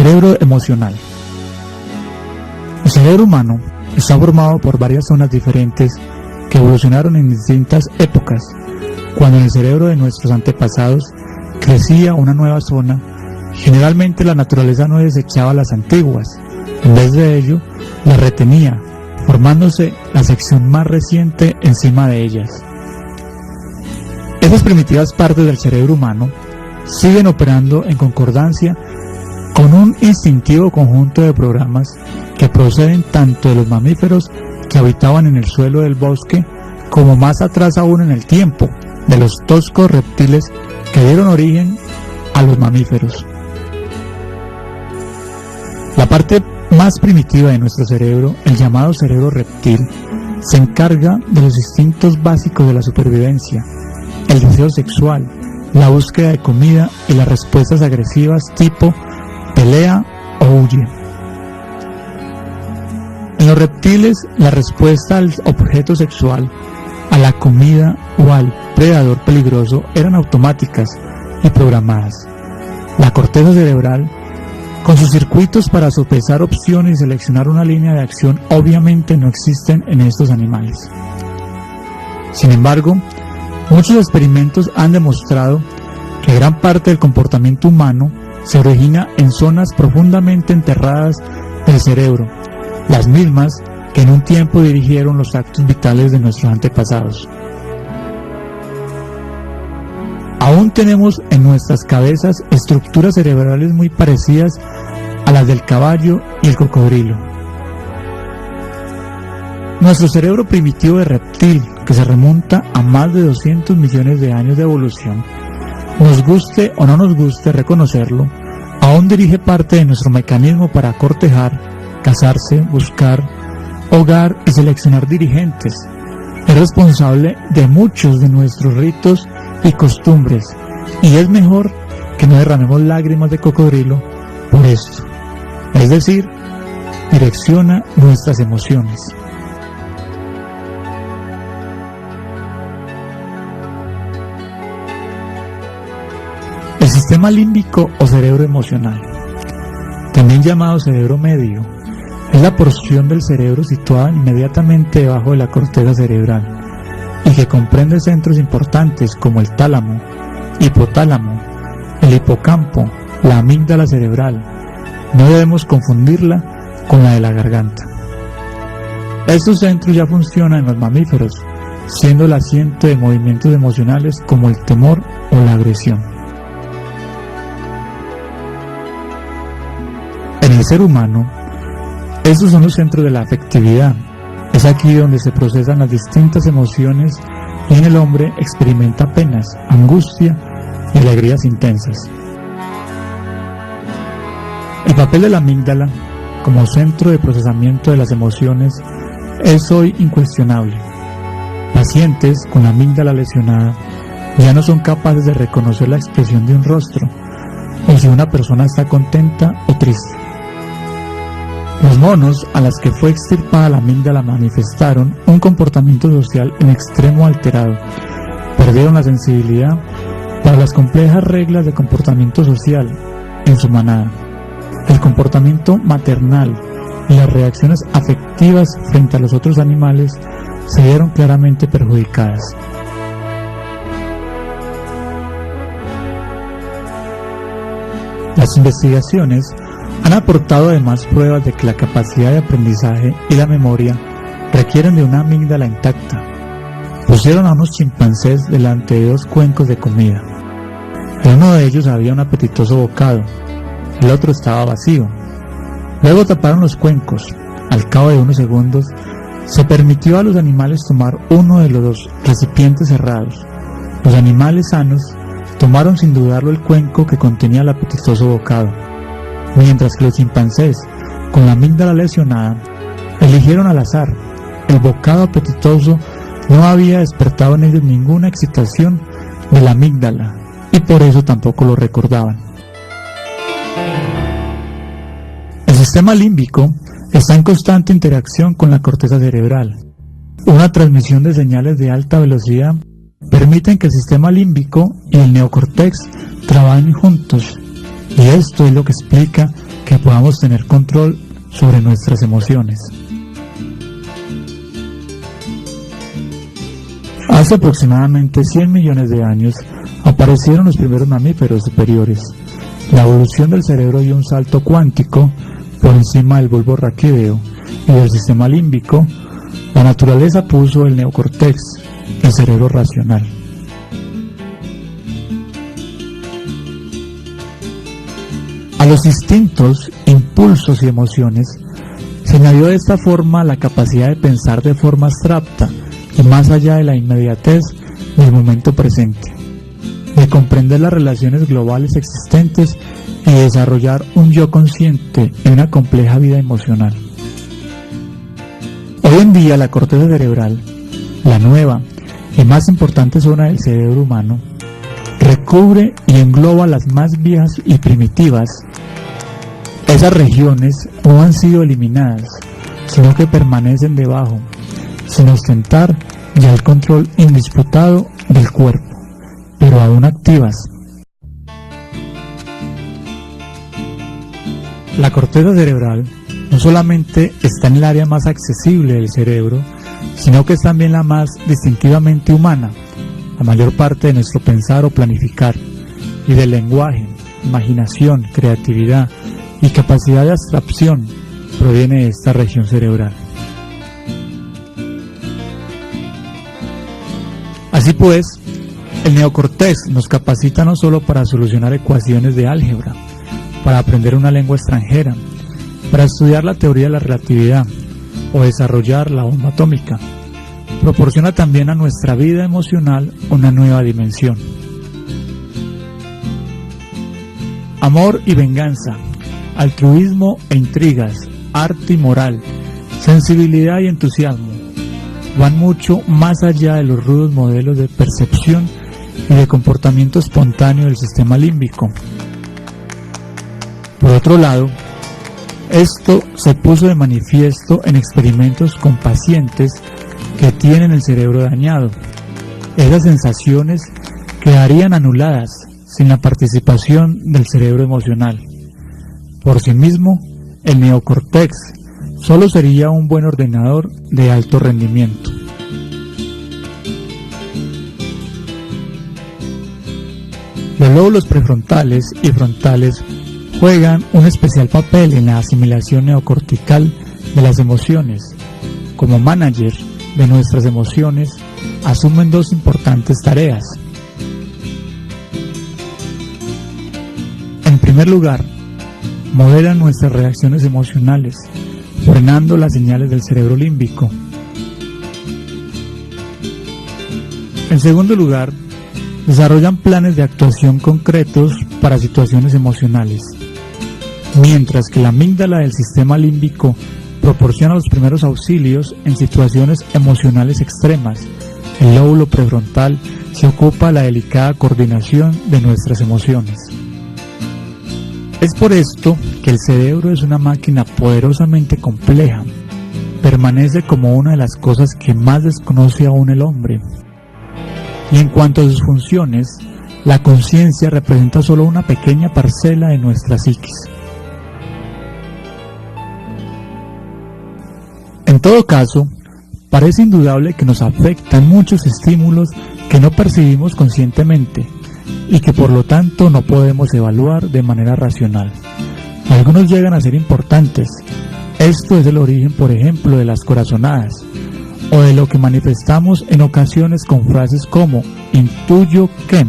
Cerebro emocional. El cerebro humano está formado por varias zonas diferentes que evolucionaron en distintas épocas. Cuando en el cerebro de nuestros antepasados crecía una nueva zona, generalmente la naturaleza no desechaba las antiguas, en vez de ello las retenía, formándose la sección más reciente encima de ellas. Esas primitivas partes del cerebro humano siguen operando en concordancia con un instintivo conjunto de programas que proceden tanto de los mamíferos que habitaban en el suelo del bosque, como más atrás aún en el tiempo, de los toscos reptiles que dieron origen a los mamíferos. La parte más primitiva de nuestro cerebro, el llamado cerebro reptil, se encarga de los instintos básicos de la supervivencia, el deseo sexual, la búsqueda de comida y las respuestas agresivas tipo pelea o huye. En los reptiles, la respuesta al objeto sexual, a la comida o al predador peligroso eran automáticas y programadas. La corteza cerebral, con sus circuitos para sopesar opciones y seleccionar una línea de acción, obviamente no existen en estos animales. Sin embargo, muchos experimentos han demostrado que gran parte del comportamiento humano se origina en zonas profundamente enterradas del cerebro, las mismas que en un tiempo dirigieron los actos vitales de nuestros antepasados. Aún tenemos en nuestras cabezas estructuras cerebrales muy parecidas a las del caballo y el cocodrilo. Nuestro cerebro primitivo de reptil, que se remonta a más de 200 millones de años de evolución, nos guste o no nos guste reconocerlo, aún dirige parte de nuestro mecanismo para cortejar, casarse, buscar, hogar y seleccionar dirigentes. Es responsable de muchos de nuestros ritos y costumbres, y es mejor que no derramemos lágrimas de cocodrilo por esto. Es decir, direcciona nuestras emociones. El sistema límbico o cerebro emocional, también llamado cerebro medio, es la porción del cerebro situada inmediatamente debajo de la corteza cerebral y que comprende centros importantes como el tálamo, hipotálamo, el hipocampo, la amígdala cerebral. No debemos confundirla con la de la garganta. Estos centros ya funcionan en los mamíferos, siendo el asiento de movimientos emocionales como el temor o la agresión. En el ser humano, estos son los centros de la afectividad. Es aquí donde se procesan las distintas emociones y en el hombre experimenta penas, angustia y alegrías intensas. El papel de la amígdala como centro de procesamiento de las emociones es hoy incuestionable. Pacientes con la amígdala lesionada ya no son capaces de reconocer la expresión de un rostro o si una persona está contenta o triste. Los monos a las que fue extirpada la amígdala manifestaron un comportamiento social en extremo alterado. Perdieron la sensibilidad para las complejas reglas de comportamiento social en su manada. El comportamiento maternal y las reacciones afectivas frente a los otros animales se vieron claramente perjudicadas. Las investigaciones han aportado además pruebas de que la capacidad de aprendizaje y la memoria requieren de una amígdala intacta. Pusieron a unos chimpancés delante de dos cuencos de comida. En uno de ellos había un apetitoso bocado, el otro estaba vacío. Luego taparon los cuencos. Al cabo de unos segundos, se permitió a los animales tomar uno de los dos recipientes cerrados. Los animales sanos tomaron sin dudarlo el cuenco que contenía el apetitoso bocado, mientras que los chimpancés, con la amígdala lesionada, eligieron al azar. El bocado apetitoso no había despertado en ellos ninguna excitación de la amígdala, y por eso tampoco lo recordaban. El sistema límbico está en constante interacción con la corteza cerebral. Una transmisión de señales de alta velocidad permiten que el sistema límbico y el neocórtex trabajen juntos, y esto es lo que explica que podamos tener control sobre nuestras emociones. Hace aproximadamente 100 millones de años aparecieron los primeros mamíferos superiores. La evolución del cerebro dio un salto cuántico por encima del bulbo raquídeo y del sistema límbico. La naturaleza puso el neocórtex, el cerebro racional. A los instintos, impulsos y emociones se añadió de esta forma la capacidad de pensar de forma abstracta y más allá de la inmediatez del momento presente, de comprender las relaciones globales existentes y desarrollar un yo consciente en una compleja vida emocional. Hoy en día la corteza cerebral, la nueva y más importante zona del cerebro humano, recubre y engloba las más viejas y primitivas. Esas regiones no han sido eliminadas, sino que permanecen debajo, sin ostentar ya el control indisputado del cuerpo, pero aún activas. La corteza cerebral no solamente está en el área más accesible del cerebro, sino que es también la más distintivamente humana. La mayor parte de nuestro pensar o planificar, y del lenguaje, imaginación, creatividad y capacidad de abstracción proviene de esta región cerebral. Así pues, el neocórtex nos capacita no solo para solucionar ecuaciones de álgebra, para aprender una lengua extranjera, para estudiar la teoría de la relatividad o desarrollar la bomba atómica. Proporciona también a nuestra vida emocional una nueva dimensión. Amor y venganza, altruismo e intrigas, arte y moral, sensibilidad y entusiasmo, van mucho más allá de los rudos modelos de percepción y de comportamiento espontáneo del sistema límbico. Por otro lado, esto se puso de manifiesto en experimentos con pacientes que tienen el cerebro dañado. Esas sensaciones quedarían anuladas sin la participación del cerebro emocional. Por sí mismo, el neocórtex solo sería un buen ordenador de alto rendimiento. Los lóbulos prefrontales y frontales juegan un especial papel en la asimilación neocortical de las emociones. Como manager de nuestras emociones, asumen dos importantes tareas. En primer lugar, modelan nuestras reacciones emocionales, frenando las señales del cerebro límbico. En segundo lugar, desarrollan planes de actuación concretos para situaciones emocionales. Mientras que la amígdala del sistema límbico proporciona los primeros auxilios en situaciones emocionales extremas, el lóbulo prefrontal se ocupa de la delicada coordinación de nuestras emociones. Es por esto que el cerebro es una máquina poderosamente compleja. Permanece como una de las cosas que más desconoce aún el hombre. Y en cuanto a sus funciones, la conciencia representa solo una pequeña parcela de nuestra psiquis. En todo caso, parece indudable que nos afectan muchos estímulos que no percibimos conscientemente y que por lo tanto no podemos evaluar de manera racional. Algunos llegan a ser importantes. Esto es el origen, por ejemplo, de las corazonadas, o de lo que manifestamos en ocasiones con frases como intuyo que.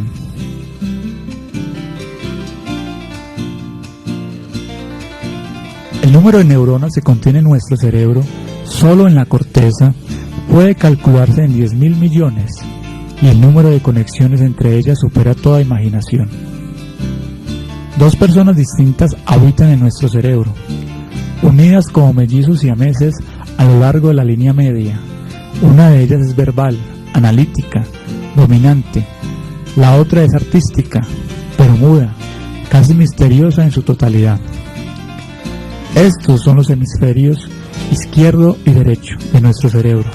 El número de neuronas que contiene nuestro cerebro, solo en la corteza, puede calcularse en 10.000 millones, y el número de conexiones entre ellas supera toda imaginación. Dos personas distintas habitan en nuestro cerebro, unidas como mellizos siameses a lo largo de la línea media. Una de ellas es verbal, analítica, dominante. La otra es artística, pero muda, casi misteriosa en su totalidad. Estos son los hemisferios izquierdo y derecho de nuestro cerebro,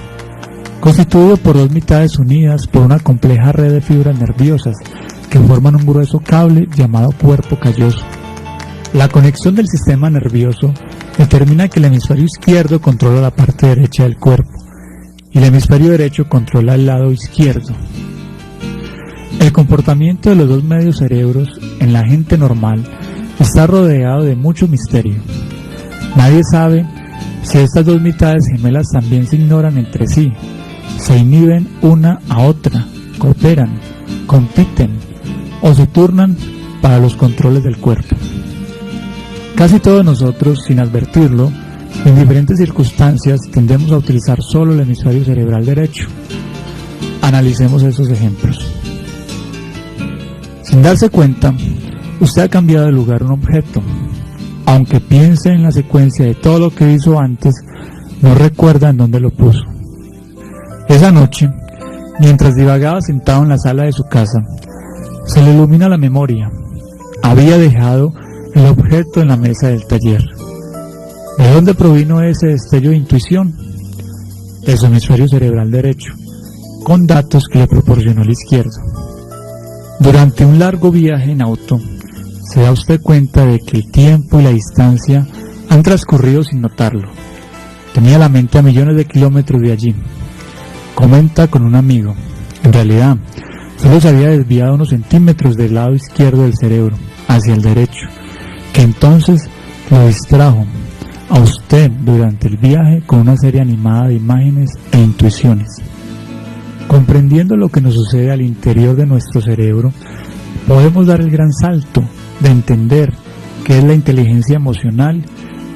constituido por dos mitades unidas por una compleja red de fibras nerviosas que forman un grueso cable llamado cuerpo calloso. La conexión del sistema nervioso determina que el hemisferio izquierdo controla la parte derecha del cuerpo y el hemisferio derecho controla el lado izquierdo. El comportamiento de los dos medios cerebros en la gente normal está rodeado de mucho misterio. Nadie sabe si estas dos mitades gemelas también se ignoran entre sí, se inhiben una a otra, cooperan, compiten o se turnan para los controles del cuerpo. Casi todos nosotros, sin advertirlo, en diferentes circunstancias tendemos a utilizar solo el hemisferio cerebral derecho. Analicemos esos ejemplos. Sin darse cuenta, usted ha cambiado de lugar un objeto. Aunque piense en la secuencia de todo lo que hizo antes, no recuerda en dónde lo puso. Esa noche, mientras divagaba sentado en la sala de su casa, se le ilumina la memoria. Había dejado el objeto en la mesa del taller. ¿De dónde provino ese destello de intuición? De su hemisferio cerebral derecho, con datos que le proporcionó el izquierdo. Durante un largo viaje en auto, se da usted cuenta de que el tiempo y la distancia han transcurrido sin notarlo. Tenía la mente a millones de kilómetros de allí. Comenta con un amigo. En realidad, solo se había desviado unos centímetros del lado izquierdo del cerebro hacia el derecho, que entonces lo distrajo a usted durante el viaje con una serie animada de imágenes e intuiciones. Comprendiendo lo que nos sucede al interior de nuestro cerebro, podemos dar el gran salto de entender qué es la inteligencia emocional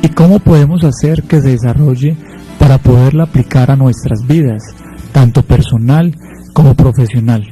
y cómo podemos hacer que se desarrolle para poderla aplicar a nuestras vidas, tanto personal como profesional.